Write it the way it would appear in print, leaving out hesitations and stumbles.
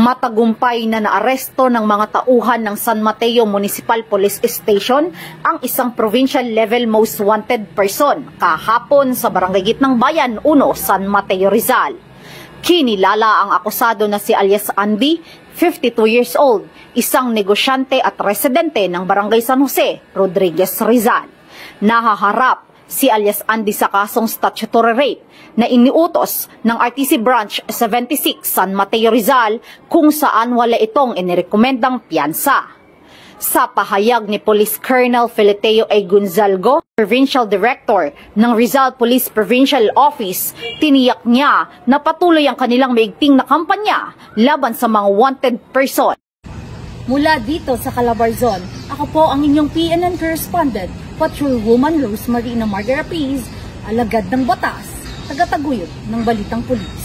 Matagumpay na naaresto ng mga tauhan ng San Mateo Municipal Police Station ang isang provincial level most wanted person kahapon sa Barangay Gitnang Bayan 1, San Mateo, Rizal. Kinilala ang akusado na si alias Andy, 52 years old, isang negosyante at residente ng Barangay San Jose, Rodriguez, Rizal. Nahaharap si alias Andy sa kasong statutory rape na iniutos ng RTC Branch 76 San Mateo, Rizal kung saan wala itong inirekomendang piyansa. Sa pahayag ni Police Colonel Feleteo A. Gonzalgo, Provincial Director ng Rizal Police Provincial Office, tiniyak niya na patuloy ang kanilang maigting na kampanya laban sa mga wanted person. Mula dito sa Calabarzon, ako po ang inyong PNN correspondent, Patrolwoman Rosemarina Margarapiz, alagad ng batas, tagataguyod ng Balitang Pulis.